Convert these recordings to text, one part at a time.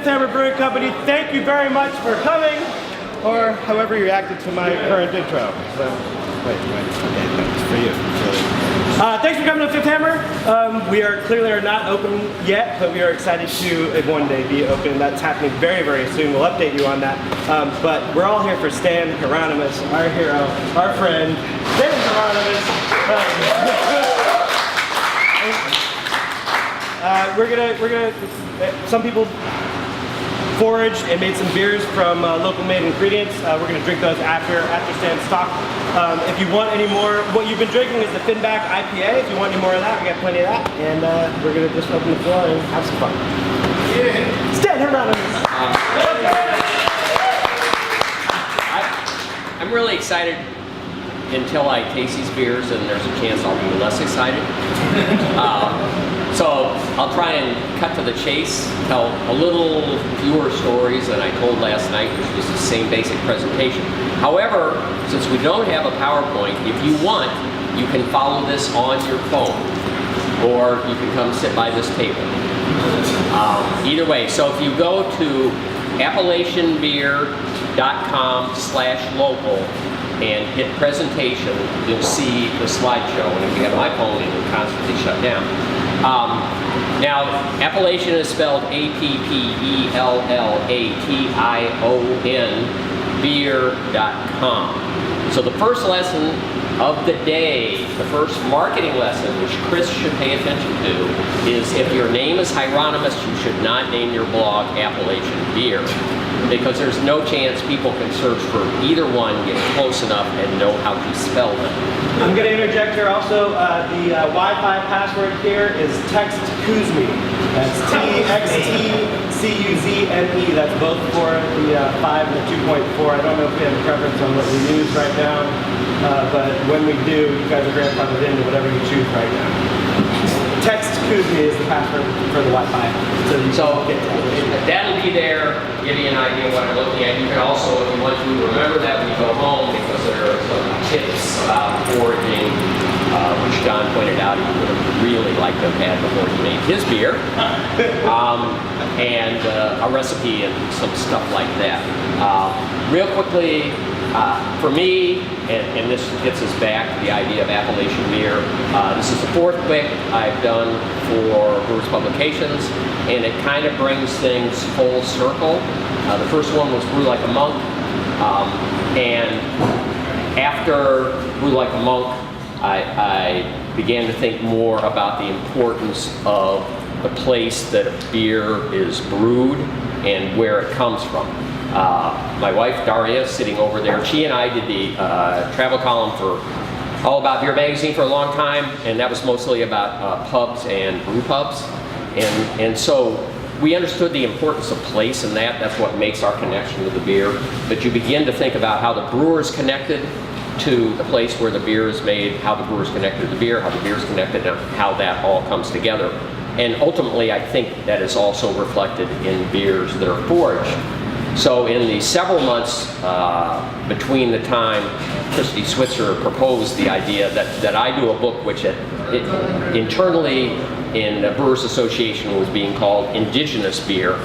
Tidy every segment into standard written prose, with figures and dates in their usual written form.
Hammer Brewing Company, thank you very much for coming, or however you reacted to my current intro. So, wait, okay, that's for you. Thanks for coming to Fifth Hammer. We clearly are not open yet, but we are excited to one day be open. That's happening very, very soon. We'll update you on that. But we're all here for Stan Hieronymus, our hero, our friend, Stan Hieronymus. Some people foraged and made some beers from local made ingredients. We're going to drink those after Stan's talk. If you want any more, what you've been drinking is the Finback IPA. If you want any more of that, we got plenty of that. And we're going to just open the floor and have some fun. Yeah. Stan Hieronymus. I'm really excited until I taste these beers, and there's a chance I'll be less excited. So I'll try and cut to the chase, tell a little fewer stories than I told last night, which was the same basic presentation. However, since we don't have a PowerPoint, if you want, you can follow this on your phone, or you can come sit by this table. Either way, so if you go to appalachianbeer.com/local and hit presentation, you'll see the slideshow. And if you have my phone, it will constantly shut down. Now, Appalachian is spelled APPELLATION, beer.com. So the first lesson of the day, the first marketing lesson, which Chris should pay attention to, is if your name is Hieronymus, you should not name your blog Appalachian Beer, because there's no chance people can search for either one, get close enough, and know how to spell them. I'm going to interject here also. The Wi-Fi password here is TextCuzme. That's TXTCUZME. That's both for the 5 and the 2.4. I don't know if we have a preference on what we use right now, but when we do, you guys are grandfathered into whatever you choose right now. TextCuzme is the password for the Wi-Fi. So that'll be there, give you an idea of what I'm looking at. You can also, if you want to, remember that when you go home, because there are some tips about foraging, which John pointed out he would have really liked to have had before he made his beer, and a recipe and some stuff like that. Real quickly, for me, and this gets us back to the idea of Appalachian beer, this is the fourth book I've done for Brewers Publications, and it kind of brings things full circle. The first one was Brew Like a Monk, and after Brew Like a Monk, I began to think more about the importance of the place that a beer is brewed and where it comes from. My wife Daria, sitting over there, she and I did the travel column for All About Beer magazine for a long time, and that was mostly about pubs and brew pubs. And so we understood the importance of place in that. That's what makes our connection to the beer. But you begin to think about how the brewer is connected to the place where the beer is made, how the brewer is connected to the beer, how the beer is connected, and how that all comes together. And ultimately, I think that is also reflected in beers that are foraged. So in the several months between the time Christy Switzer proposed the idea that I do a book which internally in the Brewers Association was being called Indigenous Beer,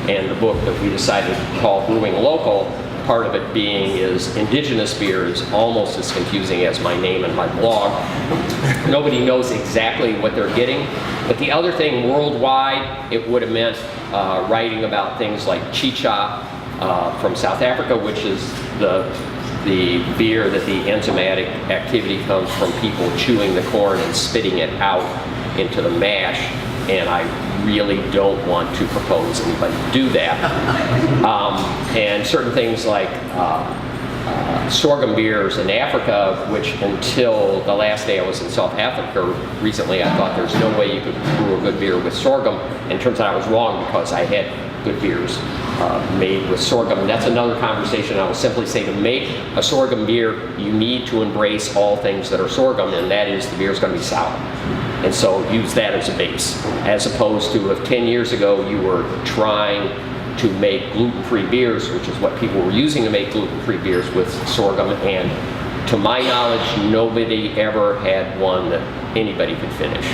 and the book that we decided to call Brewing Local, part of it being is Indigenous Beer is almost as confusing as my name and my blog. Nobody knows exactly what they're getting. But the other thing, worldwide, it would have meant writing about things like chicha, from South Africa, which is the beer that the enzymatic activity comes from people chewing the corn and spitting it out into the mash, and I really don't want to propose anybody do that. And certain things like sorghum beers in Africa, which until the last day I was in South Africa recently, I thought there's no way you could brew a good beer with sorghum, and it turns out I was wrong because I had good beers made with sorghum. And that's another conversation. I will simply say, to make a sorghum beer, you need to embrace all things that are sorghum, and that is the beer is going to be sour. And so use that as a base, as opposed to if 10 years ago you were trying to make gluten-free beers, which is what people were using to make gluten-free beers with sorghum, and to my knowledge, nobody ever had one that anybody could finish.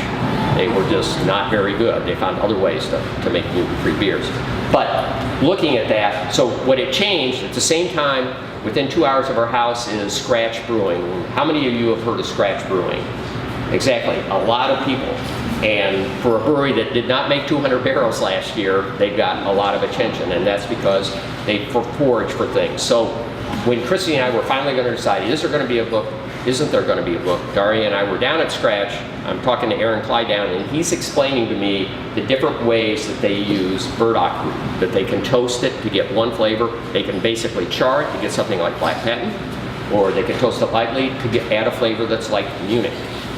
They were just not very good. They found other ways to make gluten-free beers. But looking at that, so what it changed at the same time, within 2 hours of our house is scratch brewing. How many of you have heard of scratch brewing? Exactly, a lot of people. And for a brewery that did not make 200 barrels last year, they got a lot of attention, and that's because they forage for things. So when Christy and I were finally going to decide, is there going to be a book? Isn't there going to be a book? Daria and I were down at Scratch. I'm talking to Aaron Clyde down, and he's explaining to me the different ways that they use burdock root, that they can toast it to get one flavor. They can basically char it to get something like Black Patent, or they can toast it lightly to add a flavor that's like Munich.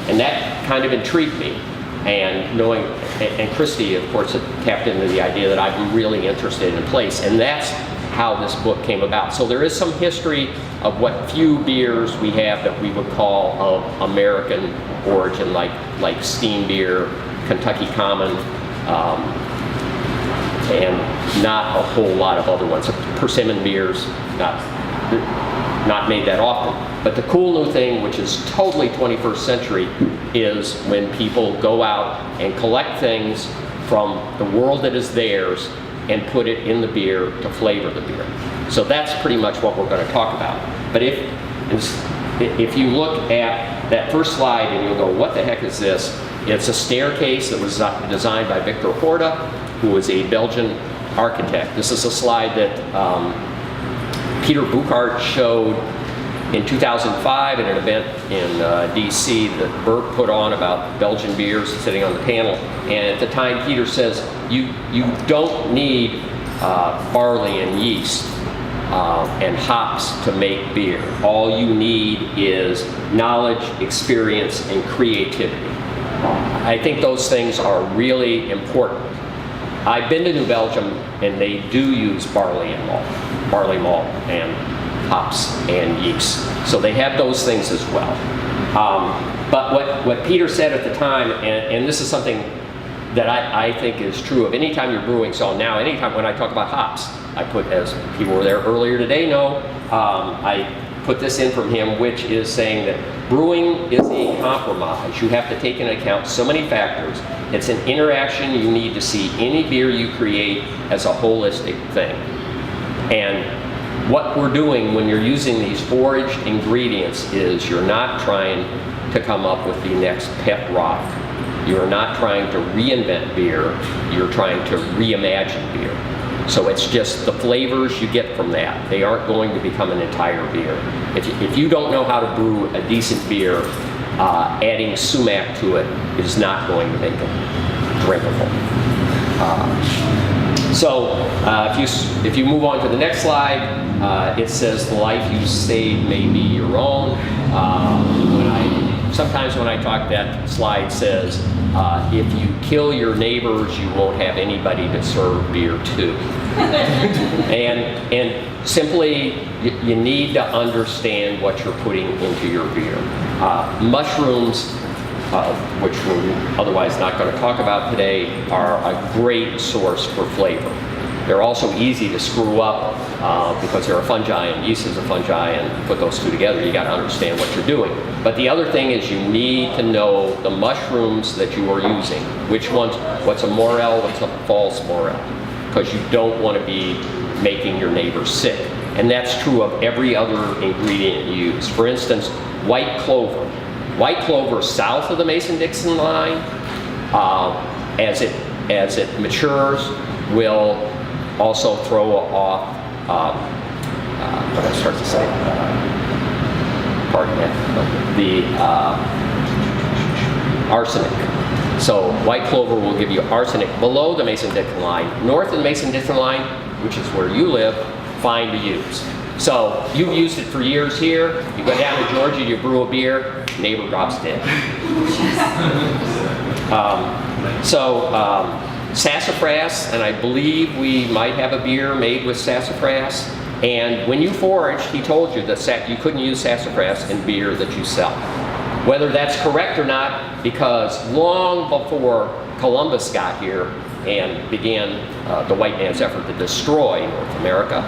And that kind of intrigued me. And knowing, and Christy, of course, had tapped into the idea that I'm really interested in place, and that's how this book came about. So there is some history of what few beers we have that we would call of American origin, like steam beer, Kentucky Common, and not a whole lot of other ones. Persimmon beers, not made that often. But the cool new thing, which is totally 21st century, is when people go out and collect things from the world that is theirs and put it in the beer to flavor the beer. So that's pretty much what we're going to talk about. But if you look at that first slide and you'll go, what the heck is this? It's a staircase that was designed by Victor Horta, who was a Belgian architect. This is a slide that Peter Buchart showed in 2005 at an event in DC that Bert put on about Belgian beers, sitting on the panel. And at the time, Peter says, you don't need barley and yeast and hops to make beer. All you need is knowledge, experience, and creativity. I think those things are really important. I've been to New Belgium, and they do use barley malt and hops and yeast. So they have those things as well. But what Peter said at the time, and this is something that I think is true of any time you're brewing. So now, anytime when I talk about hops, I put, as people were there earlier today know, I put this in from him, which is saying that brewing is a compromise. You have to take into account so many factors. It's an interaction. You need to see any beer you create as a holistic thing. And what we're doing when you're using these foraged ingredients is you're not trying to come up with the next pet rock. You're not trying to reinvent beer. You're trying to reimagine beer. So it's just the flavors you get from that. They aren't going to become an entire beer. If you don't know how to brew a decent beer, adding sumac to it is not going to make it drinkable. If you move on to the next slide, it says the life you save may be your own. Sometimes when I talk, that slide says, if you kill your neighbors, you won't have anybody to serve beer to. and simply, you need to understand what you're putting into your beer. Mushrooms, which we're otherwise not going to talk about today, are a great source for flavor. They're also easy to screw up because they're a fungi, and yeast is a fungi, and put those two together, you got to understand what you're doing. But the other thing is you need to know the mushrooms that you are using. Which ones, what's a morel, what's a false morel, because you don't want to be making your neighbor sick. And that's true of every other ingredient you use. For instance, white clover. White clover south of the Mason-Dixon line, as it matures, will also throw off, what did I start to say? Pardon that. The arsenic. So white clover will give you arsenic below the Mason-Dixon line. North of the Mason-Dixon line, which is where you live, fine to use. So you've used it for years here. You go down to Georgia, you brew a beer, neighbor drops dead. Sassafras, and I believe we might have a beer made with sassafras. And when you foraged, he told you that you couldn't use sassafras in beer that you sell. Whether that's correct or not, because long before Columbus got here and began the white man's effort to destroy North America,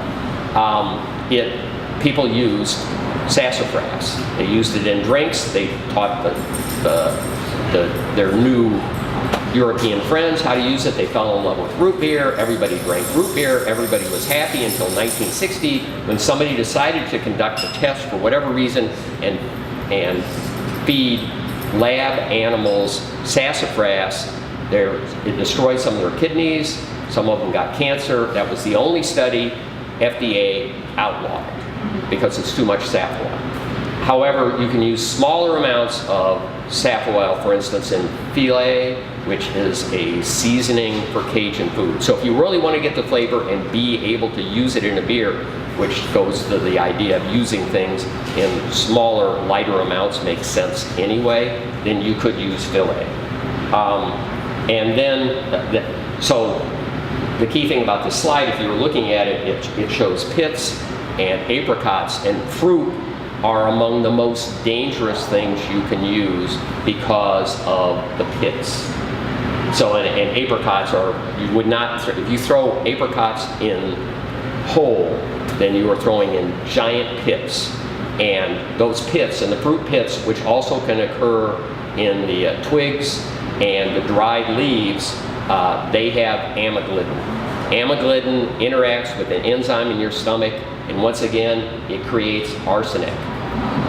people used sassafras. They used it in drinks. They taught their new European friends how to use it. They fell in love with root beer. Everybody drank root beer. Everybody was happy until 1960 when somebody decided to conduct a test for whatever reason and feed lab animals sassafras. It destroyed some of their kidneys. Some of them got cancer. That was the only study FDA outlawed because it's too much saf oil. However, you can use smaller amounts of saf oil, for instance, in filet, which is a seasoning for Cajun food. So if you really want to get the flavor and be able to use it in a beer, which goes to the idea of using things in smaller, lighter amounts makes sense anyway, then you could use filet. And then, so the key thing about this slide, if you were looking at it, it shows pits and apricots, and fruit are among the most dangerous things you can use because of the pits. So, and apricots are, you would not, if you throw apricots in whole, then you are throwing in giant pits. And those pits, and the fruit pits, which also can occur in the twigs and the dried leaves, they have amyglidin. Amyglidin interacts with an enzyme in your stomach, and once again, it creates arsenic.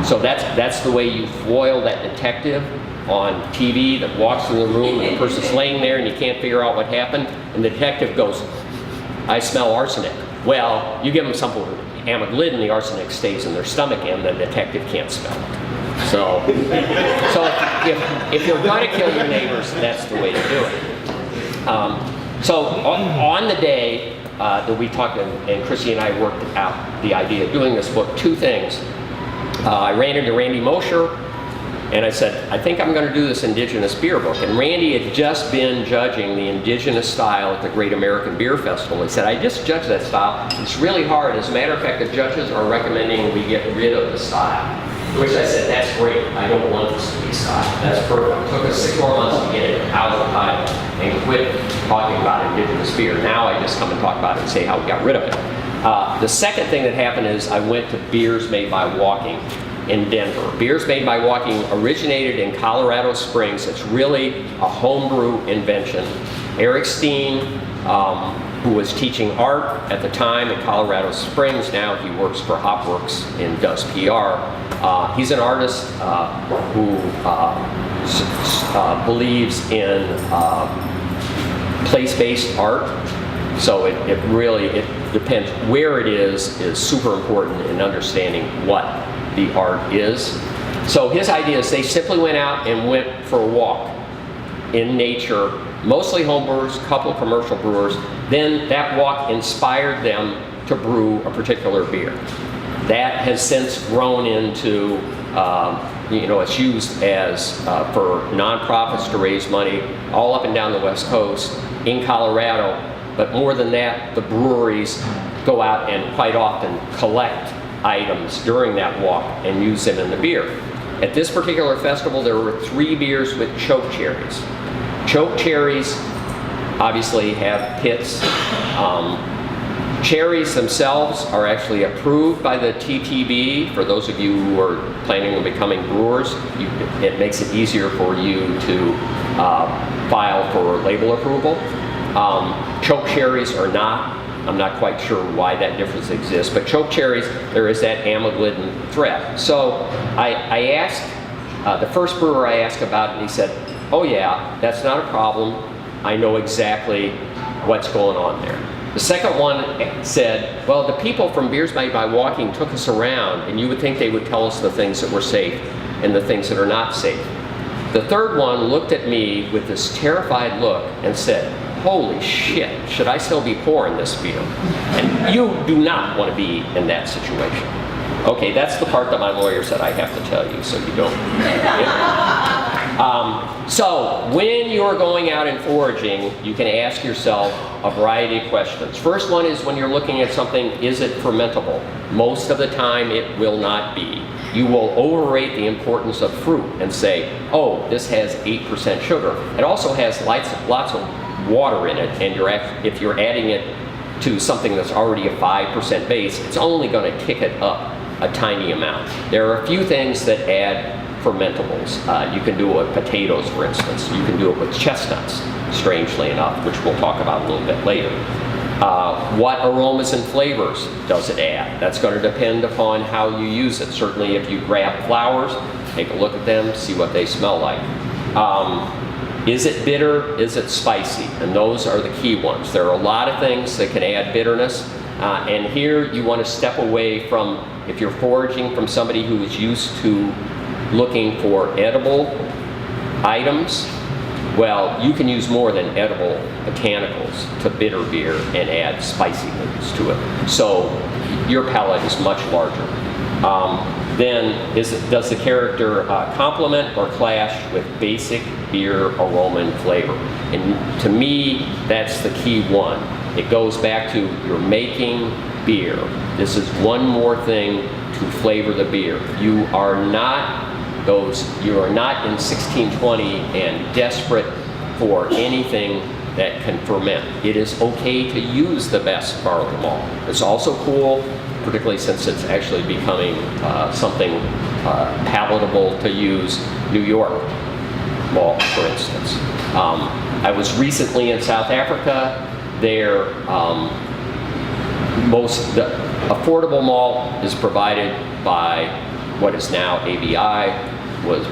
So that's the way you foil that detective on TV that walks in the room and the person's laying there and you can't figure out what happened, and the detective goes, "I smell arsenic." Well, you give them something with amyglidin, the arsenic stays in their stomach and the detective can't smell it. So if you're going to kill your neighbors, that's the way to do it. So on the day that we talked, and Chrissy and I worked out the idea of doing this book, two things. I ran into Randy Mosher and I said, I think I'm going to do this indigenous beer book. And Randy had just been judging the indigenous style at the Great American Beer Festival. He said, I just judged that style. It's really hard. As a matter of fact, the judges are recommending we get rid of the style. To which I said, that's great. I don't want this to be style. That's perfect. It took us 6 more months to get it out of the title and quit talking about indigenous beer. Now I just come and talk about it and say how we got rid of it. The second thing that happened is I went to Beers Made by Walking in Denver. Beers Made by Walking originated in Colorado Springs. It's really a homebrew invention. Eric Steen, who was teaching art at the time at Colorado Springs, now he works for Hopworks and does PR. He's an artist who believes in place-based art. So it really depends where it is super important in understanding what the art is. So his idea is they simply went out and went for a walk in nature, mostly homebrewers, a couple of commercial brewers. Then that walk inspired them to brew a particular beer. That has since grown into, it's used as for nonprofits to raise money all up and down the West Coast in Colorado. But more than that, the breweries go out and quite often collect items during that walk and use them in the beer. At this particular festival, there were 3 beers with choke cherries. Choke cherries obviously have pits. Cherries themselves are actually approved by the TTB. For those of you who are planning on becoming brewers, it makes it easier for you to file for label approval. Choke cherries are not. I'm not quite sure why that difference exists, but choke cherries, there is that amyglidin threat. So I asked, the first brewer I asked about it, and he said, oh yeah, that's not a problem. I know exactly what's going on there. The second one said, well, the people from Beers Made by Walking took us around, and you would think they would tell us the things that were safe and the things that are not safe. The third one looked at me with this terrified look and said, holy shit, should I still be pouring this beer? And you do not want to be in that situation. Okay, that's the part that my lawyer said I have to tell you, so you don't. So when you're going out and foraging, you can ask yourself a variety of questions. First one is when you're looking at something, is it fermentable? Most of the time it will not be. You will overrate the importance of fruit and say, oh, this has 8% sugar. It also has lots of water in it, and if you're adding it to something that's already a 5% base, it's only going to kick it up a tiny amount. There are a few things that add fermentables. You can do it with potatoes, for instance. You can do it with chestnuts, strangely enough, which we'll talk about a little bit later. What aromas and flavors does it add? That's going to depend upon how you use it. Certainly if you grab flowers, take a look at them, see what they smell like. Is it bitter? Is it spicy? And those are the key ones. There are a lot of things that can add bitterness. And here you want to step away from, if you're foraging from somebody who is used to looking for edible items, well, you can use more than edible botanicals to bitter beer and add spiciness to it. So your palate is much larger. Then does the character complement or clash with basic beer aroma and flavor? And to me, that's the key one. It goes back to you're making beer. This is one more thing to flavor the beer. You are not in 1620 and desperate for anything that can ferment. It is okay to use the best barley malt. It's also cool, particularly since it's actually becoming something palatable to use. New York malt, for instance. I was recently in South Africa. There, the affordable malt is provided by what is now ABI.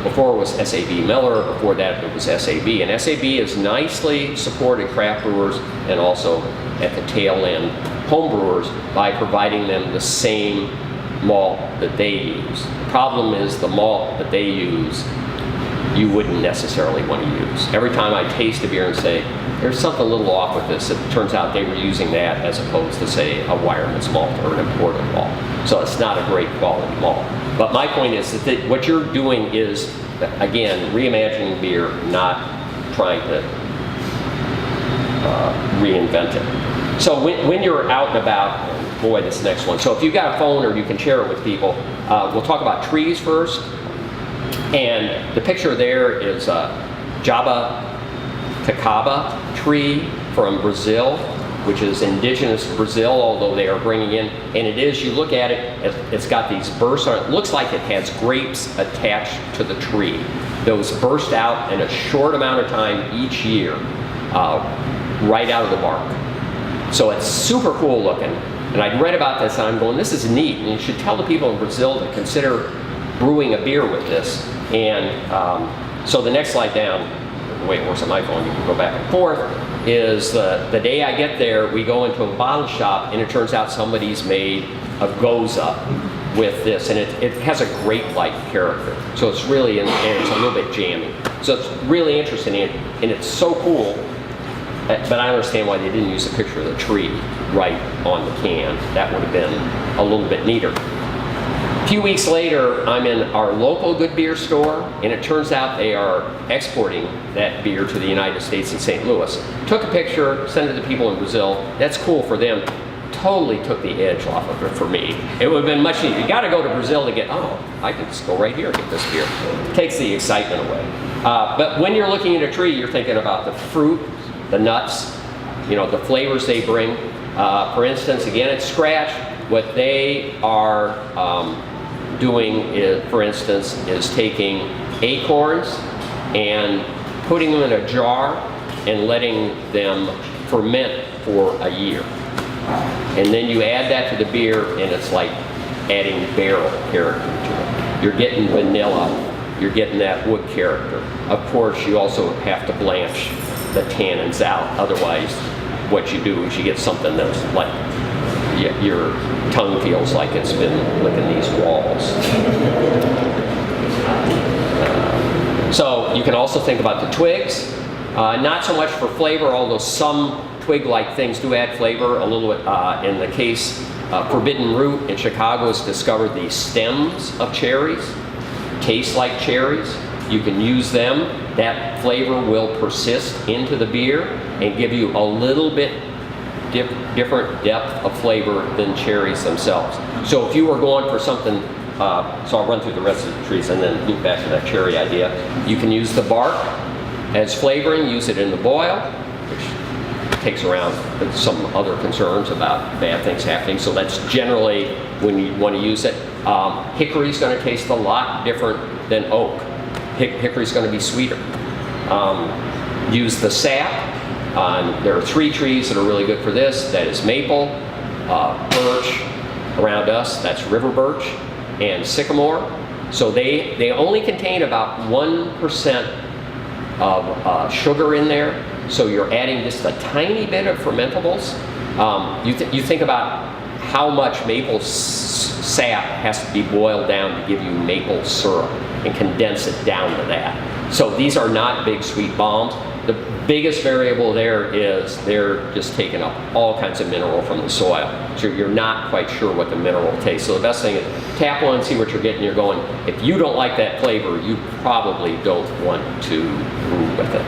Before it was SAB Miller, before that it was SAB. And SAB has nicely supported craft brewers and also at the tail end homebrewers by providing them the same malt that they use. The problem is the malt that they use you wouldn't necessarily want to use. Every time I taste a beer and say, there's something a little off with this, it turns out they were using that as opposed to, say, a Wireman's malt or an imported malt. So it's not a great quality malt. But my point is that what you're doing is, again, reimagining beer, not trying to reinvent it. So when you're out and about, boy, this next one. So if you've got a phone or you can share it with people, we'll talk about trees first. And the picture there is a jabuticaba tree from Brazil, which is indigenous to Brazil, although they are bringing in, and it is, you look at it, it's got these bursts on it. It looks like it has grapes attached to the tree. Those burst out in a short amount of time each year, right out of the bark. So it's super cool looking. And I'd read about this and I'm going, this is neat. And you should tell the people in Brazil to consider brewing a beer with this. And so the next slide down, the way it works on my phone, you can go back and forth, is the day I get there, we go into a bottle shop and it turns out somebody's made a goza with this, and it has a grape-like character. So it's really, and it's a little bit jammy. So it's really interesting, and it's so cool, but I understand why they didn't use a picture of the tree right on the can. That would have been a little bit neater. A few weeks later, I'm in our local good beer store, and it turns out they are exporting that beer to the United States in St. Louis. Took a picture, sent it to people in Brazil. That's cool for them. Totally took the edge off of it for me. It would have been much easier. You got to go to Brazil to get, oh, I can just go right here and get this beer. It takes the excitement away. But when you're looking at a tree, you're thinking about the fruit, the nuts, the flavors they bring. For instance, again, at Scratch, what they are doing, is, for instance, is taking acorns and putting them in a jar and letting them ferment for a year. And then you add that to the beer, and it's like adding barrel character to it. You're getting vanilla, you're getting that wood character. Of course, you also have to blanch the tannins out. Otherwise, what you do is you get something that's like, your tongue feels like it's been licking these walls. So you can also think about the twigs. Not so much for flavor, although some twig-like things do add flavor a little bit. In the case, Forbidden Root in Chicago has discovered these stems of cherries, taste like cherries. You can use them. That flavor will persist into the beer and give you a little bit different depth of flavor than cherries themselves. So if you were going for something, so I'll run through the rest of the trees and then loop back to that cherry idea. You can use the bark as flavoring, use it in the boil, which takes around some other concerns about bad things happening. So that's generally when you want to use it. Hickory's going to taste a lot different than oak. Hickory's going to be sweeter. Use the sap. There are 3 trees that are really good for this. That is maple, birch, around us, that's river birch, and sycamore. So they only contain about 1% of sugar in there. So you're adding just a tiny bit of fermentables. You think about how much maple sap has to be boiled down to give you maple syrup and condense it down to that. So these are not big sweet bombs. The biggest variable there is they're just taking up all kinds of mineral from the soil. So you're not quite sure what the mineral tastes. So the best thing is tap one, see what you're getting. You're going, if you don't like that flavor, you probably don't want to brew with it.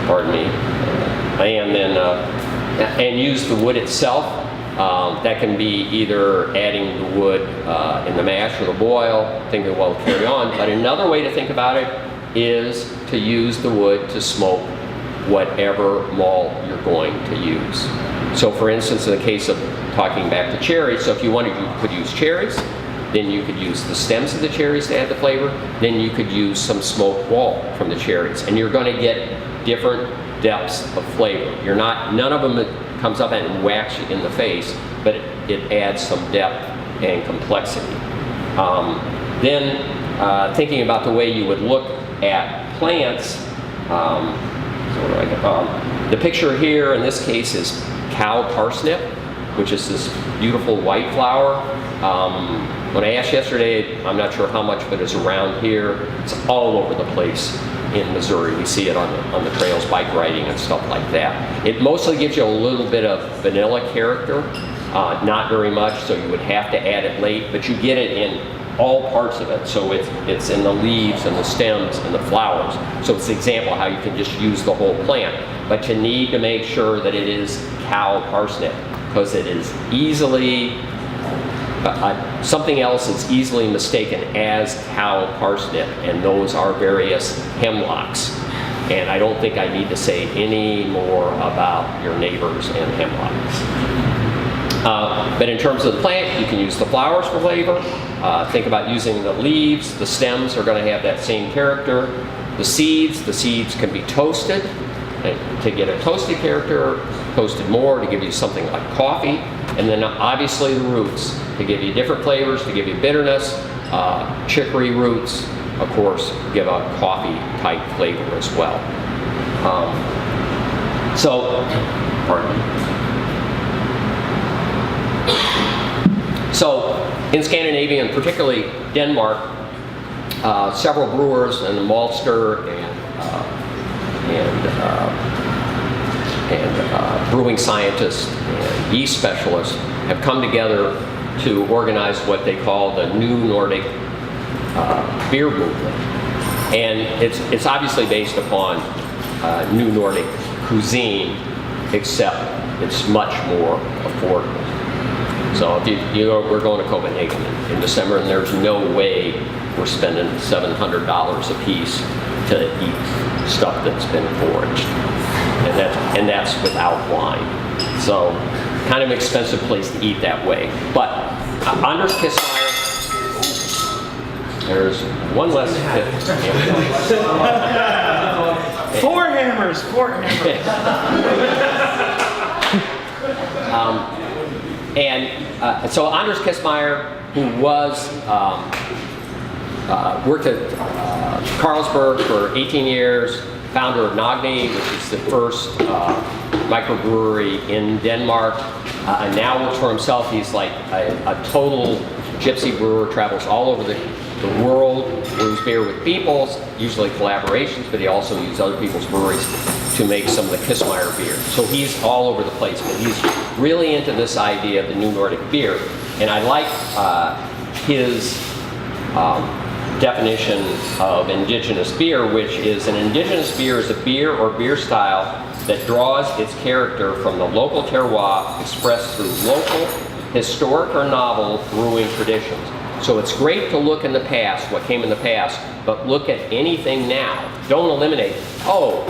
Pardon me. And use the wood itself. That can be either adding the wood in the mash or the boil, thinking, well, carry on. But another way to think about it is to use the wood to smoke whatever malt you're going to use. So for instance, in the case of talking back to cherries, so if you wanted, you could use cherries, then you could use the stems of the cherries to add the flavor, then you could use some smoked wall from the cherries, and you're going to get different depths of flavor. None of them comes up and whacks you in the face, but it adds some depth and complexity. Then thinking about the way you would look at plants, the picture here in this case is cow parsnip, which is this beautiful white flower. When I asked yesterday, I'm not sure how much of it is around here. It's all over the place in Missouri. We see it on the trails, bike riding and stuff like that. It mostly gives you a little bit of vanilla character, not very much, so you would have to add it late, but you get it in all parts of it. So it's in the leaves and the stems and the flowers. So it's an example how you can just use the whole plant. But you need to make sure that it is cow parsnip, because it is easily something else is easily mistaken as cow parsnip, and those are various hemlocks. And I don't think I need to say any more about your neighbors and hemlocks. But in terms of the plant, you can use the flowers for flavor. Think about using the leaves. The stems are going to have that same character. The seeds can be toasted to get a toasted character, toasted more to give you something like coffee. And then obviously the roots to give you different flavors, to give you bitterness. Chicory roots, of course, give a coffee type flavor as well. Pardon me. So in Scandinavia, and particularly Denmark, several brewers and maltster and brewing scientists and yeast specialists have come together to organize what they call the New Nordic beer movement. And it's obviously based upon New Nordic cuisine, except it's much more affordable. So if we're going to Copenhagen in December, and there's no way we're spending $700 a piece to eat stuff that's been foraged, and that's without wine. So kind of an expensive place to eat that way. But Anders Kissmeyer, there's one less hit. Four hammers. So Anders Kissmeyer, who was worked at Carlsberg for 18 years, founder of Nagni, which is the first microbrewery in Denmark, and now works for himself. He's like a total gypsy brewer, travels all over the world, brews beer with people, usually collaborations, but he also uses other people's breweries to make some of the Kissmeyer beer. So he's all over the place, but he's really into this idea of the New Nordic beer. And I like his definition of indigenous beer, which is an indigenous beer is a beer or beer style that draws its character from the local terroir expressed through local, historic, or novel brewing traditions. So it's great to look in the past, what came in the past, but look at anything now. Don't eliminate, oh,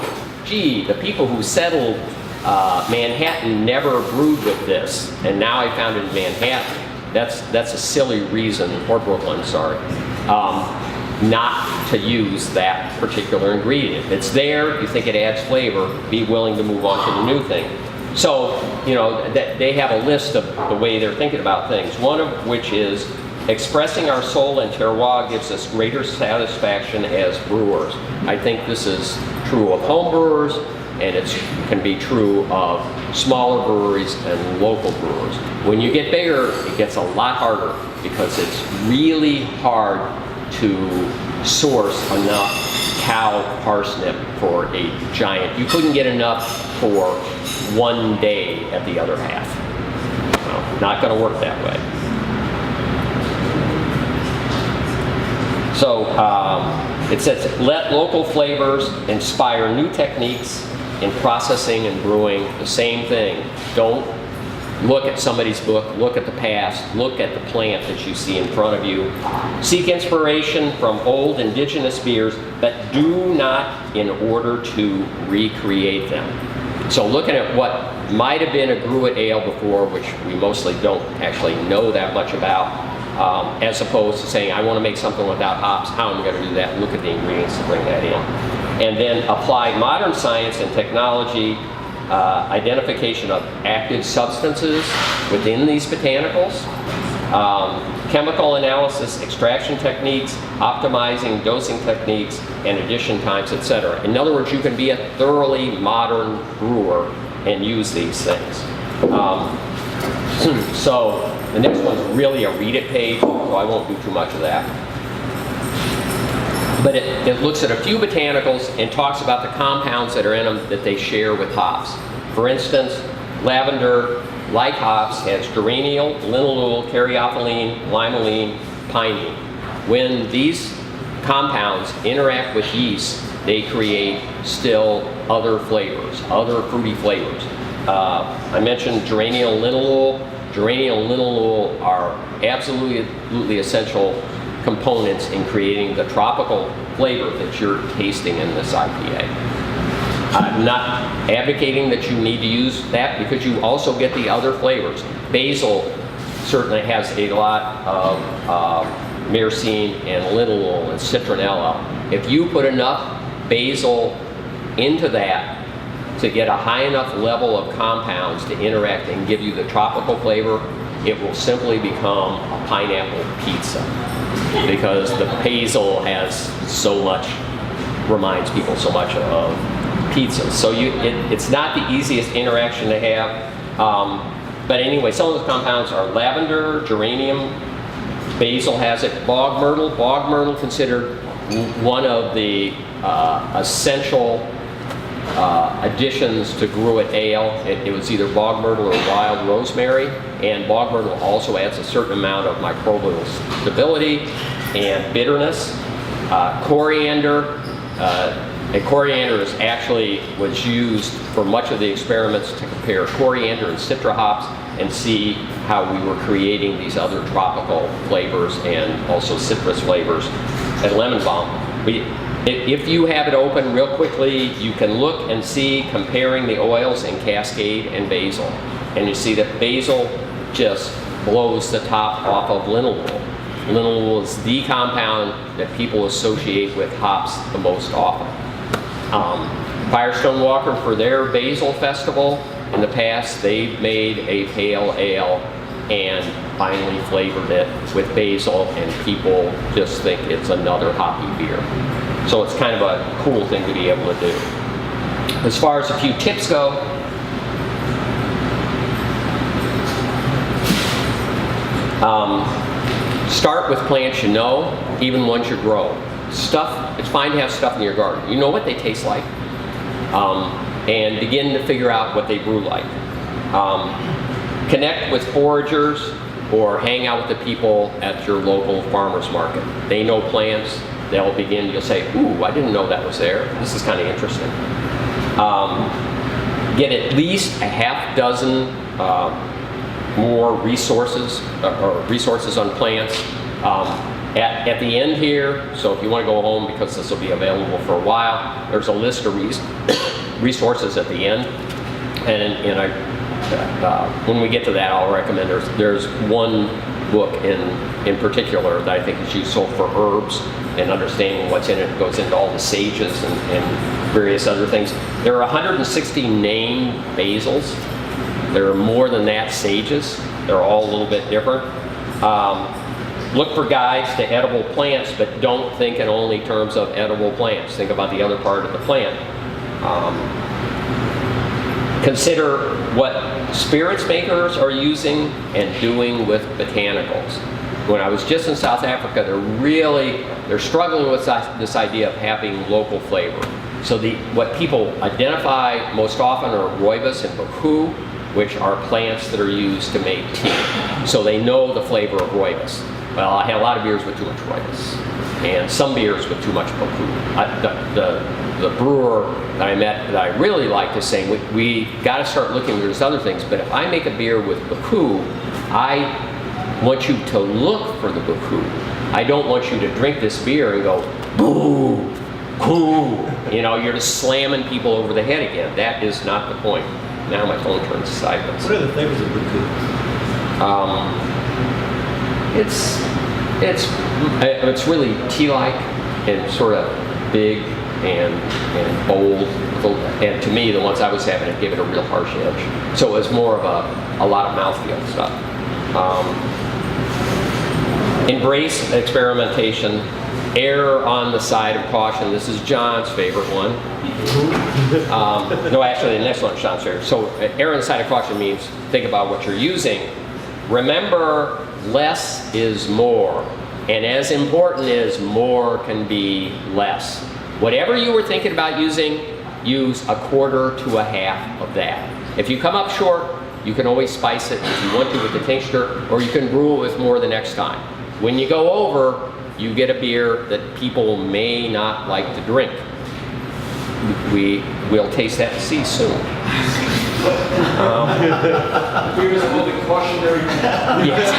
gee, the people who settled Manhattan never brewed with this, and now I found it in Manhattan. That's a silly reason, or Brooklyn, sorry, not to use that particular ingredient. It's there, you think it adds flavor, be willing to move on to the new thing. So, you know, they have a list of the way they're thinking about things, one of which is expressing our soul and terroir gives us greater satisfaction as brewers. I think this is true of homebrewers, and it can be true of smaller breweries and local brewers. When you get bigger, it gets a lot harder because it's really hard to source enough cow parsnip for a giant. You couldn't get enough for one day at the other half. Well, not going to work that way. So it says, let local flavors inspire new techniques in processing and brewing. The same thing. Don't look at somebody's book, look at the past, look at the plant that you see in front of you. Seek inspiration from old indigenous beers, but do not in order to recreate them. So looking at what might have been a Gruit ale before, which we mostly don't actually know that much about, as opposed to saying, I want to make something without hops, how am I going to do that? Look at the ingredients to bring that in. And then apply modern science and technology, identification of active substances within these botanicals, chemical analysis, extraction techniques, optimizing dosing techniques, and addition times, etc. In other words, you can be a thoroughly modern brewer and use these things. So the next one's really a read it page, so I won't do too much of that. But it looks at a few botanicals and talks about the compounds that are in them that they share with hops. For instance, lavender, like hops, has geraniol, linalool, caryophyllene, limonene, pinene. When these compounds interact with yeast, they create still other flavors, other fruity flavors. I mentioned geraniol, linalool. Geraniol and linalool are absolutely essential components in creating the tropical flavor that you're tasting in this IPA. I'm not advocating that you need to use that because you also get the other flavors. Basil certainly has a lot of myrcene and linalool and citronella. If you put enough basil into that to get a high enough level of compounds to interact and give you the tropical flavor, it will simply become a pineapple pizza because the basil has so much, reminds people so much of pizza. So it's not the easiest interaction to have. But anyway, some of those compounds are lavender, geranium, basil has it, bog myrtle considered one of the essential additions to Gruit ale. It was either bog myrtle or wild rosemary, and bog myrtle also adds a certain amount of microbial stability and bitterness. Coriander, and coriander was used for much of the experiments to compare coriander and citra hops and see how we were creating these other tropical flavors and also citrus flavors at lemon balm. If you have it open real quickly, you can look and see comparing the oils in Cascade and Basil. And you see that Basil just blows the top off of linalool. Linalool is the compound that people associate with hops the most often. Firestone Walker, for their Basil Festival, in the past, they made a pale ale and finally flavored it with basil, and people just think it's another hoppy beer. So it's kind of a cool thing to be able to do. As far as a few tips go, start with plants you know, even ones you grow. It's fine to have stuff in your garden. You know what they taste like. And begin to figure out what they brew like. Connect with foragers or hang out with the people at your local farmer's market. They know plants. You'll say, ooh, I didn't know that was there. This is kind of interesting. Get at least a half dozen more resources on plants. At the end here, so if you want to go home, because this will be available for a while, there's a list of resources at the end. And when we get to that, I'll recommend there's one book in particular that I think is useful for herbs and understanding what's in it. It goes into all the sages and various other things. There are 160 named basils. There are more than that sages. They're all a little bit different. Look for guides to edible plants, but don't think in only terms of edible plants. Think about the other part of the plant. Consider what spirits makers are using and doing with botanicals. When I was just in South Africa, they're struggling with this idea of having local flavor. So what people identify most often are rooibos and baku, which are plants that are used to make tea. So they know the flavor of rooibos. Well, I had a lot of beers with too much rooibos, and some beers with too much baku. The brewer that I met that I really liked is saying, we got to start looking, there's other things, but if I make a beer with baku, I want you to look for the baku. I don't want you to drink this beer and go, boo, coo. You're just slamming people over the head again. That is not the point. Now my phone turns sideways. What are the flavors of baku? It's really tea-like and sort of big and bold. And to me, the ones I was having, it gave it a real harsh edge. So it was more of a lot of mouthfeel stuff. Embrace experimentation. Err on the side of caution. This is John's favorite one. No, actually, the next one is John's favorite. So err on the side of caution means think about what you're using. Remember, less is more. And as important as more can be less. Whatever you were thinking about using, use a quarter to a half of that. If you come up short, you can always spice it if you want to with the tincture, or you can brew it with more the next time. When you go over, you get a beer that people may not like to drink. We'll taste that and see soon. Beers will be cautionary. Yes.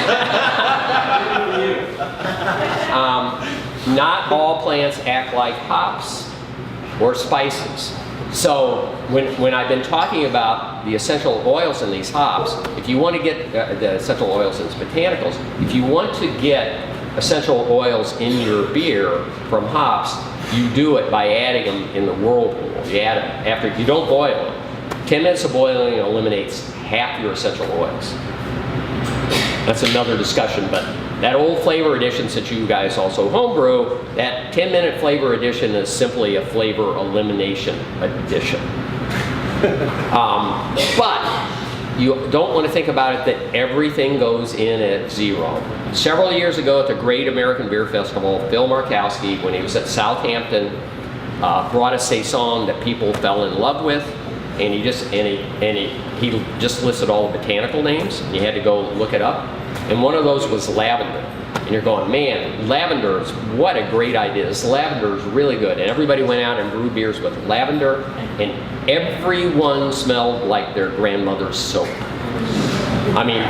Not all plants act like hops or spices. So when I've been talking about the essential oils in these hops, if you want to get the essential oils in botanicals, if you want to get essential oils in your beer from hops, you do it by adding them in the whirlpool. You add them after, you don't boil it. 10 minutes of boiling eliminates half your essential oils. That's another discussion, but that old flavor additions that you guys also homebrew, that 10-minute flavor addition is simply a flavor elimination addition. But you don't want to think about it that everything goes in at zero. Several years ago at the Great American Beer Festival, Phil Markowski, when he was at Southampton, brought a saison that people fell in love with, and he just listed all the botanical names, and you had to go look it up. And one of those was lavender. And you're going, man, lavender is, what a great idea. This lavender is really good. And everybody went out and brewed beers with lavender, and everyone smelled like their grandmother's soap. I mean,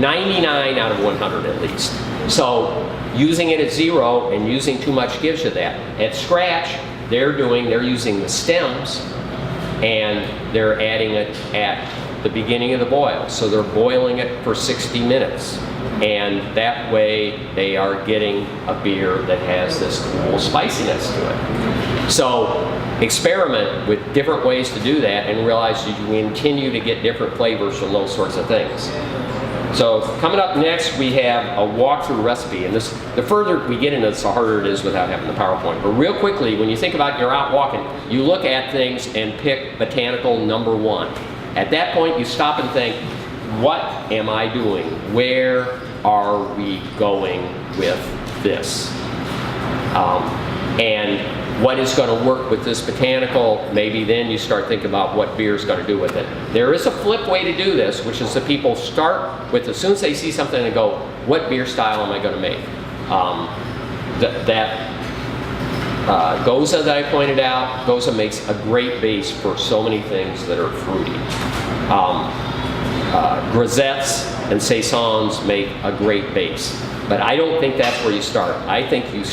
99 out of 100 at least. So using it at zero and using too much gives you that. At scratch, they're using the stems, and they're adding it at the beginning of the boil. So they're boiling it for 60 minutes. And that way they are getting a beer that has this cool spiciness to it. So experiment with different ways to do that and realize you continue to get different flavors from those sorts of things. So coming up next, we have a walkthrough recipe. And this, the further we get into this, the harder it is without having the PowerPoint. But real quickly, when you think about you're out walking, you look at things and pick botanical number 1. At that point, you stop and think, what am I doing? Where are we going with this? And what is going to work with this botanical? Maybe then you start thinking about what beer is going to do with it. There is a flip way to do this, which is that people start with, as soon as they see something, and go, what beer style am I going to make? Goza that I pointed out, Goza makes a great base for so many things that are fruity. Grisettes and saisons make a great base. But I don't think that's where you start. I think you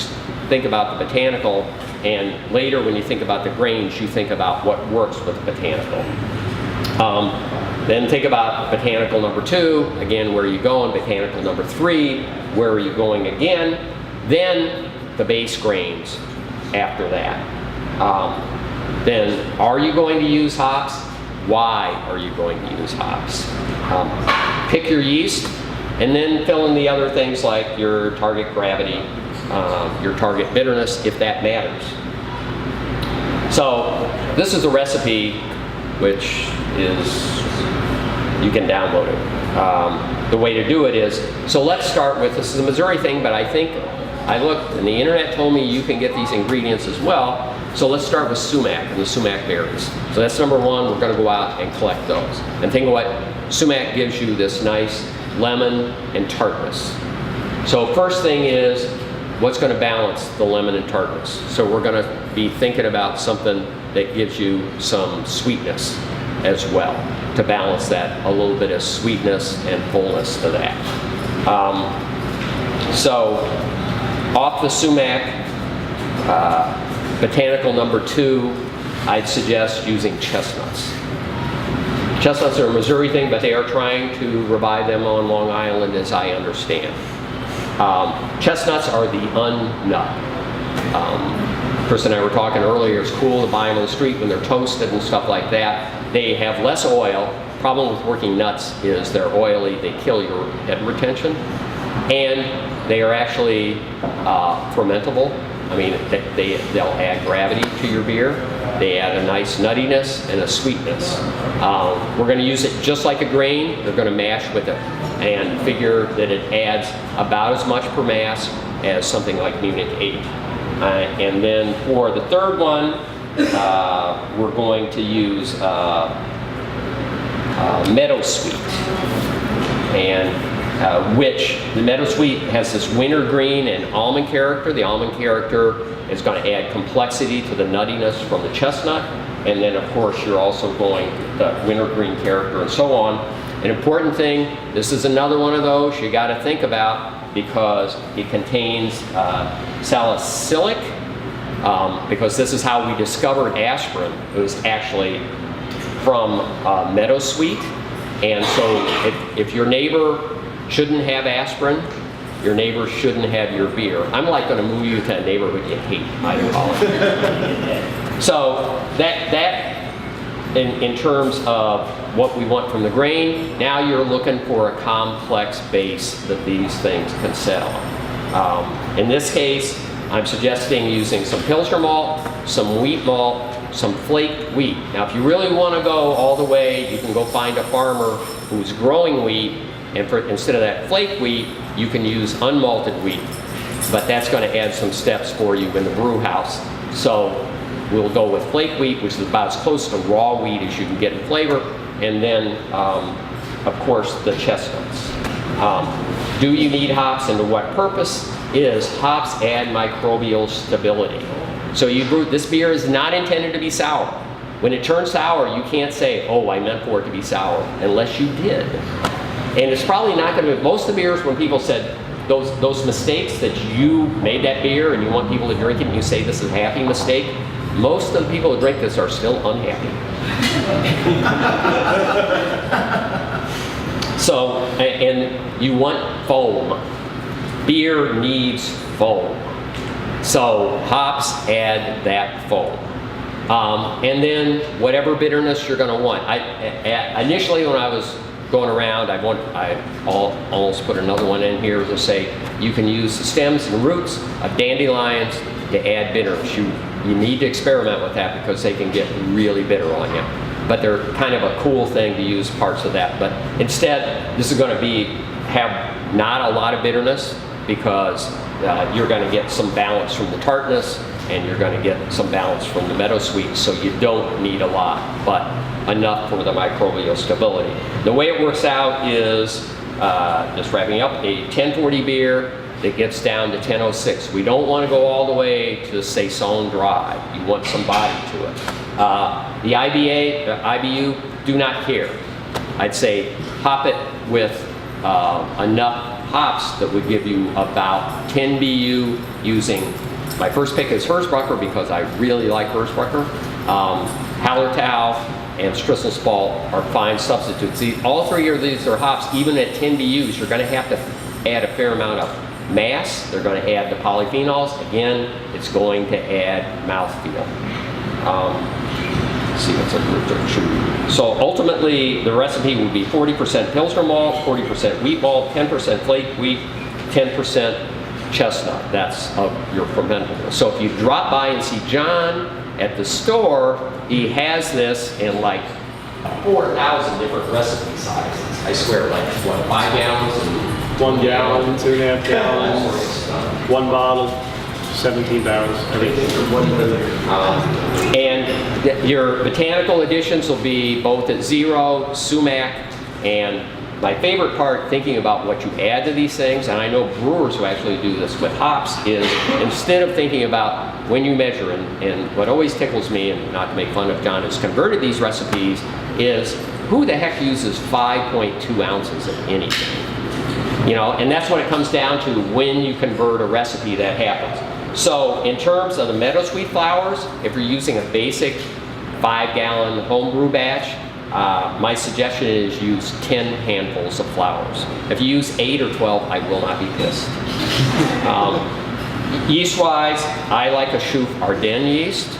think about the botanical, and later when you think about the grains, you think about what works with the botanical. Then think about botanical number 2, again, where are you going? Botanical number 3, where are you going again? Then the base grains after that. Then are you going to use hops? Why are you going to use hops? Pick your yeast, and then fill in the other things like your target gravity, your target bitterness, if that matters. So this is a recipe which is, you can download it. The way to do it is, so let's start with, this is a Missouri thing, but I think I looked and the internet told me you can get these ingredients as well. So let's start with sumac and the sumac berries. So that's number 1, we're gonna go out and collect those. And think of what sumac gives you, this nice lemon and tartness. So first thing is, what's gonna balance the lemon and tartness? So we're gonna be thinking about something that gives you some sweetness as well, to balance that, a little bit of sweetness and fullness to that. So off the sumac, botanical number 2, I'd suggest using chestnuts. Chestnuts are a Missouri thing, but they are trying to revive them on Long Island, as I understand. Chestnuts are the unnut. Chris and I were talking earlier, it's cool to buy them on the street when they're toasted and stuff like that. They have less oil. Problem with working nuts is they're oily, they kill your head retention, and they are actually fermentable. I mean, they'll add gravity to your beer. They add a nice nuttiness and a sweetness. We're going to use it just like a grain. They're going to mash with it and figure that it adds about as much per mass as something like Munich 8. And then for the third one, we're going to use meadowsweet, and which the meadowsweet has this wintergreen and almond character. The almond character is going to add complexity to the nuttiness from the chestnut, and then of course you're also going the wintergreen character and so on. An important thing, this is another one of those you got to think about, because it contains salicylic, because this is how we discovered aspirin. It was actually from meadowsweet, and so if your neighbor shouldn't have aspirin, your neighbor shouldn't have your beer. I'm like going to move you to a neighborhood you hate, I apologize. So that in terms of what we want from the grain, now you're looking for a complex base that these things can set on. In this case, I'm suggesting using some Pilsner malt, some wheat malt, some flaked wheat. Now if you really want to go all the way, you can go find a farmer who's growing wheat, and instead of that flake wheat, you can use unmalted wheat. But that's going to add some steps for you in the brew house. So we'll go with flake wheat, which is about as close to raw wheat as you can get in flavor. And then, of course, the chestnuts. Do you need hops, and to what purpose? Hops add microbial stability. So you brew, this beer is not intended to be sour. When it turns sour, you can't say, oh, I meant for it to be sour, unless you did. And it's probably not going to be, most of the beers, when people said those mistakes that you made that beer and you want people to drink it and you say this is a happy mistake, most of the people who drink this are still unhappy. So, and you want foam. Beer needs foam. So hops add that foam. And then whatever bitterness you're going to want. Initially when I was going around, I almost put another one in here to say you can use the stems and roots of dandelions to add bitterness. You need to experiment with that because they can get really bitter on you. But they're kind of a cool thing to use parts of that. But instead, this is going to have not a lot of bitterness, because you're going to get some balance from the tartness, and you're going to get some balance from the meadowsweet, so you don't need a lot, but enough for the microbial stability. The way it works out is, just wrapping up, a 1040 beer that gets down to 1006. We don't want to go all the way to Saison dry. You want some body to it. The IBU, do not care. I'd say hop it with enough hops that would give you about 10 BU using, my first pick is Hersbrucker because I really like Hersbrucker, Hallertau, and Strisselspalt are fine substitutes. All three of these are hops. Even at 10 BUs, you're going to have to add a fair amount of mass. They're going to add the polyphenols. Again, it's going to add mouthfeel. Let's see what's a group. So ultimately, the recipe would be 40% Pilsner malt, 40% wheat malt, 10% flake wheat, 10% chestnut. That's your fermentable. So if you drop by and see John at the store, he has this in like 4,000 different recipe sizes. I swear, like what, 5 gallons? 1 gallon, 2.5 gallons, 1 bottle, 17 barrels, everything. And your botanical additions will be both at 0, sumac, and my favorite part, thinking about what you add to these things, and I know brewers who actually do this with hops, is instead of thinking about when you measure, and what always tickles me, and not to make fun of John who's converted these recipes, is who the heck uses 5.2 ounces of anything? You know, and that's what it comes down to when you convert a recipe that happens. So in terms of the meadowsweet flowers, if you're using a basic 5-gallon homebrew batch, my suggestion is use 10 handfuls of flowers. If you use 8 or 12, I will not be pissed. Yeast-wise, I like a Chouf Ardenne yeast,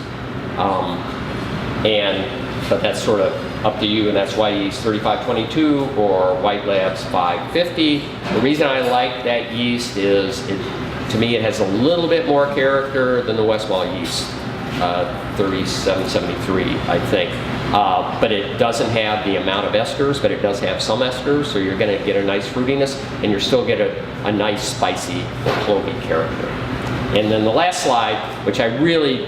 but that's sort of up to you, and that's why you use 3522 or White Labs 550. The reason I like that yeast is, to me, it has a little bit more character than the Westmalle yeast, 3773, I think. But it doesn't have the amount of esters, but it does have some esters, so you're going to get a nice fruitiness, and you still get a nice spicy or clovey character. And then the last slide, which I really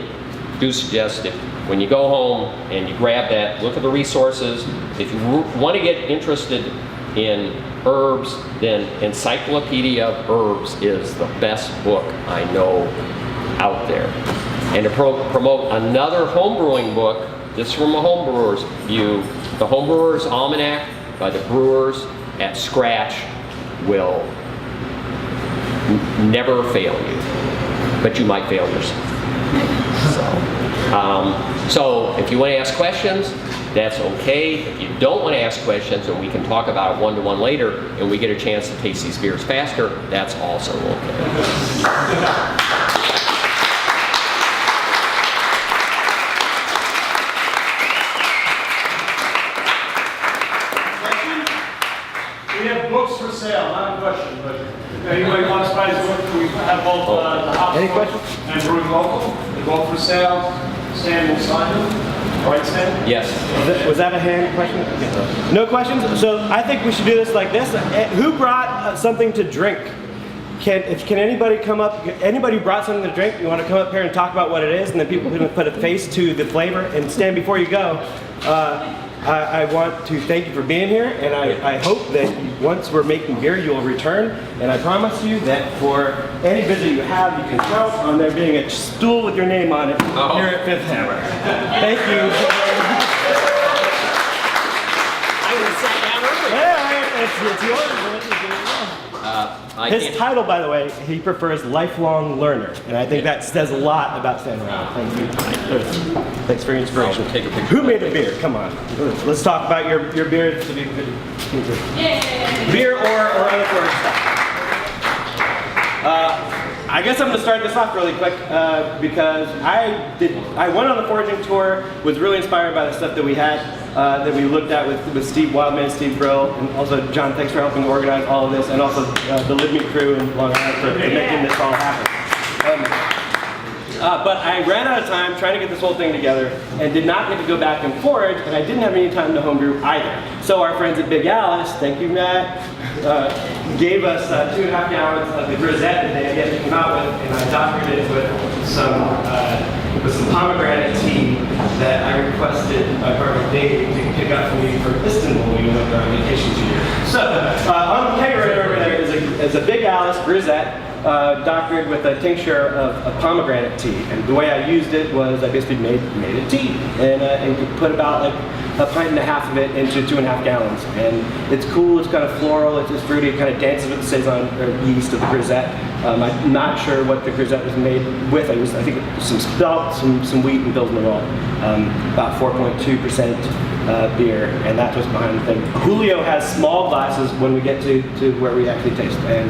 do suggest, when you go home and you grab that, look at the resources. If you want to get interested in herbs, then Encyclopedia of Herbs is the best book I know out there. And to promote another homebrewing book, this is from a homebrewer's view, the Homebrewer's Almanac by the Brewers at Scratch will never fail you, but you might fail yourself. So if you want to ask questions, that's okay. If you don't want to ask questions, and we can talk about it one-to-one later, and we get a chance to taste these beers faster, that's also okay. We have books for sale, not a question, but if anybody wants to buy this book, we have both the Hops Any book questions? and Brewing Local. They're both for sale. Stan will sign them. Right, Stan? Yes. Was that a hand question? No questions? So I think we should do this like this. Who brought something to drink? Can anybody come up, anybody who brought something to drink, you want to come up here and talk about what it is, and then people can put a face to the flavor. And Stan, before you go, I want to thank you for being here, and I hope that once we're making beer, you'll return. And I promise you that for any visit you have, you can count on there being a stool with your name on it here at Fifth Hammer. Thank you. I would have sat down earlier. Yeah, it's yours. His title, by the way, he prefers lifelong learner, and I think that says a lot about Stan Hieronymus. Thank you. Thanks for your inspiration. Take a picture. Who made the beer? Come on. Let's talk about your beer. Beer or other foraged stuff. I guess I'm going to start this off really quick because I went on the foraging tour, was really inspired by the stuff that we had, that we looked at with Steve Wildman, Steve Brill, and also John, thanks for helping organize all of this, and also the Lidme crew in Long Island for making this all happen. But I ran out of time trying to get this whole thing together and did not get to go back and forage, and I didn't have any time to homebrew either. So our friends at Big Alice, thank you Matt, gave us 2.5 gallons of the grisette that they had yet to come out with, and I doctored it with some pomegranate tea that I requested my partner Dave to pick up for me for Istanbul when we went on vacation 2 years. So on the keg right over there is a Big Alice grisette, doctored with a tincture of pomegranate tea, and the way I used it was I basically made a tea and put about like 1.5 pints of it into 2.5 gallons, and it's cool. It's kind of floral. It's fruity. It kind of dances with the saison or yeast of the grisette. I'm not sure what the grisette was made with. I think some spelt, some wheat, and Pilsner malt. About 4.2% beer, and that's what's behind the thing. Julio has small glasses when we get to where we actually taste. And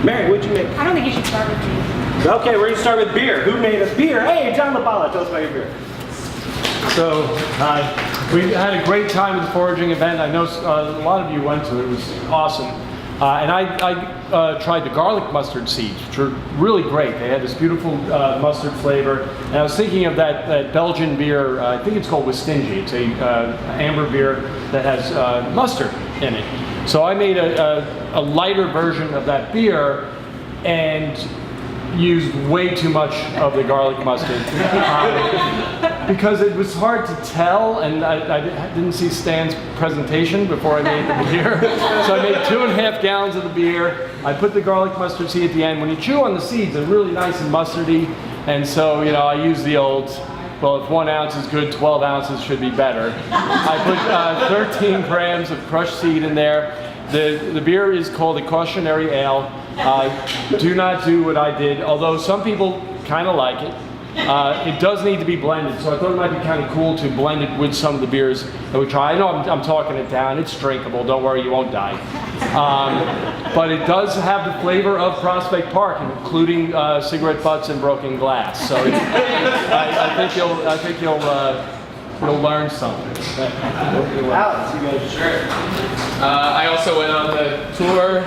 Mary, what'd you make? I don't think you should start with me. Okay, we're gonna start with beer. Who made us beer? Hey, John LaBala, tell us about your beer. So we had a great time at the foraging event. I know a lot of you went to it. It was awesome. And I tried the garlic mustard seeds, which are really great. They had this beautiful mustard flavor. And I was thinking of that Belgian beer, I think it's called Wistingi. It's a amber beer that has mustard in it. So I made a lighter version of that beer and used way too much of the garlic mustard because it was hard to tell, and I didn't see Stan's presentation before I made the beer. So I made 2.5 gallons of the beer. I put the garlic mustard seed at the end. When you chew on the seeds, they're really nice and mustardy, and so I use the old, well, if 1 ounce is good, 12 ounces should be better. I put 13 grams of crushed seed in there. The beer is called a cautionary ale. Do not do what I did, although some people kind of like it. It does need to be blended, so I thought it might be kind of cool to blend it with some of the beers that we try. I know I'm talking it down. It's drinkable. Don't worry, you won't die. But it does have the flavor of Prospect Park, including cigarette butts and broken glass. So I think you'll learn something. Alex, you guys. Sure. I also went on the tour.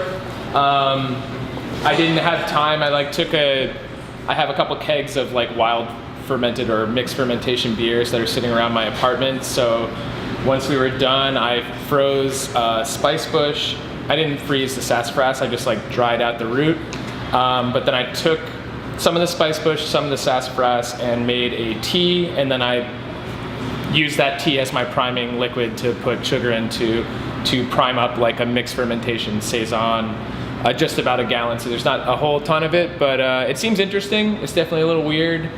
I didn't have time. I have a couple kegs of like wild fermented or mixed fermentation beers that are sitting around my apartment. So once we were done, I froze spice bush. I didn't freeze the sassafras. I just like dried out the root. But then I took some of the spice bush, some of the sassafras, and made a tea. And then I used that tea as my priming liquid to put sugar into to prime up like a mixed fermentation saison. Just about a gallon, so there's not a whole ton of it, but it seems interesting. It's definitely a little weird.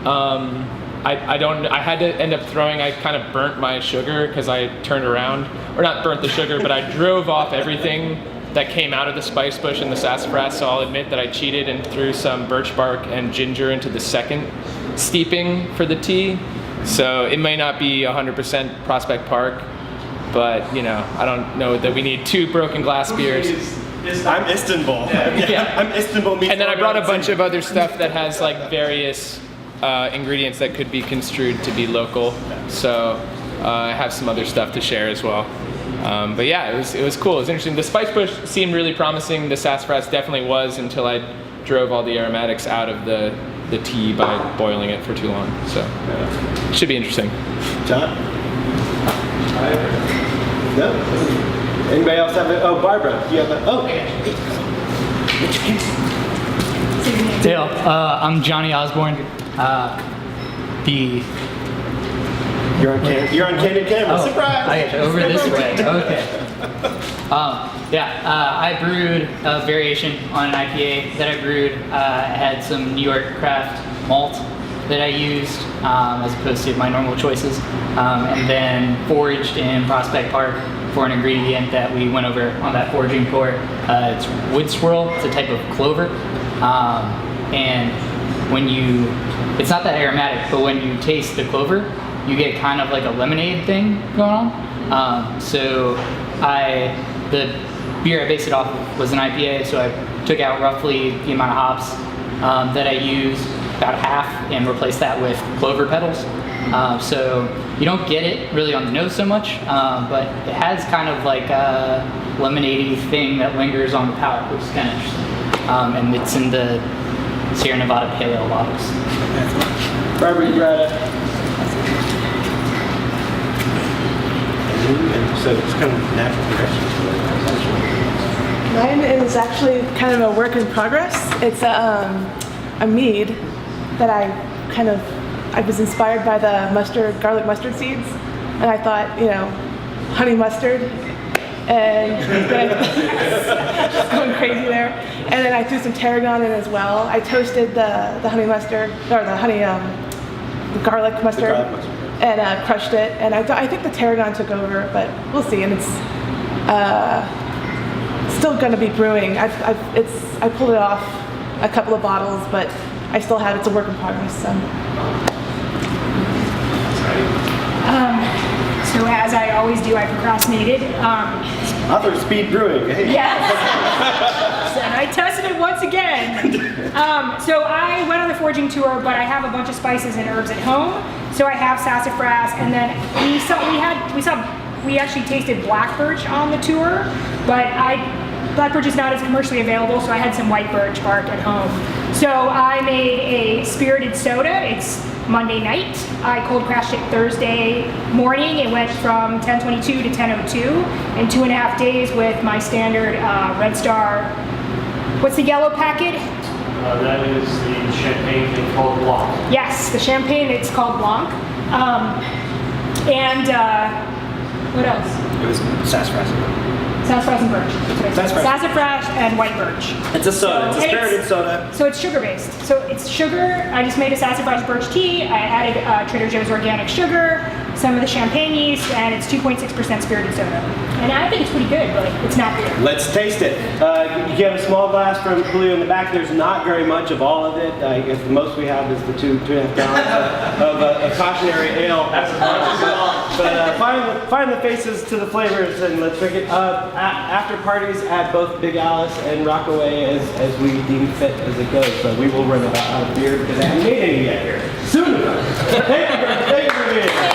I had to end up throwing, I kind of burnt my sugar because I turned around, or not burnt the sugar, but I drove off everything that came out of the spice bush and the sassafras, so I'll admit that I cheated and threw some birch bark and ginger into the second steeping for the tea. So it may not be 100% Prospect Park, but I don't know that we need 2 broken glass beers. I'm Istanbul. Yeah. I'm Istanbul. And then I brought a bunch of other stuff that has like various ingredients that could be construed to be local. So I have some other stuff to share as well. But yeah, it was cool. It was interesting. The spice bush seemed really promising. The sassafras definitely was until I drove all the aromatics out of the tea by boiling it for too long. So it should be interesting. John? No? Anybody else have it? Oh, Barbara, do you have it? Oh, Dale, I'm Johnny Osborne. You're on candid camera. Oh, Surprise! Okay, over this way. Okay. I brewed a variation on an IPA that I brewed. I had some New York craft malt that I used as opposed to my normal choices, and then foraged in Prospect Park for an ingredient that we went over on that foraging tour. It's wood swirl. It's a type of clover, and it's not that aromatic, but when you taste the clover, you get kind of like a lemonade thing going on. So the beer I based it off of was an IPA, so I took out roughly the amount of hops that I used, about half, and replaced that with clover petals. So you don't get it really on the nose so much, but it has kind of like a lemonade-y thing that lingers on the palate, which is kind of interesting. And it's in the Sierra Nevada Pale Ale bottles. Barbara, you brought it. So it's kind of natural progression. Mine is actually kind of a work in progress. It's a mead that I was inspired by the garlic mustard seeds, and I thought, honey mustard, and just going crazy there. And then I threw some tarragon in as well. I toasted the honey mustard, or the garlic mustard, and crushed it. And I think the tarragon took over, but we'll see. And it's still going to be brewing. I pulled it off a couple of bottles, but I still have it's a work in progress. So as I always do, I procrastinated. Author of Speed Brewing. Hey. Yes. And I tested it once again. So I went on the foraging tour, but I have a bunch of spices and herbs at home. So I have sassafras, and then we actually tasted black birch on the tour, but black birch is not as commercially available, so I had some white birch bark at home. So I made a spirited soda. It's Monday night. I cold crashed it Thursday morning. It went from 10:22 to 10:02 in 2.5 days with my standard Red Star. What's the yellow packet? That is the champagne thing called Blanc. Yes, the champagne. It's called Blanc. What else? It was sassafras. Sassafras and birch. Sassafras. Sassafras and white birch. It's a soda. It's a and spirited soda. So it's sugar-based. So it's sugar. I just made a sassafras birch tea. I added Trader Joe's organic sugar, some of the champagne yeast, and it's 2.6% spirited soda. And I think it's pretty good, but it's not beer. Let's taste it. You get a small glass from Julio in the back. There's not very much of all of it. I guess the most we have is the 2.5 gallons of a cautionary ale. But find the faces to the flavors and let's drink it. After parties, add both Big Alice and Rockaway as we deem fit as it goes. But we will run out of beer because I haven't made any yet here. Soon enough. Thank you for being here.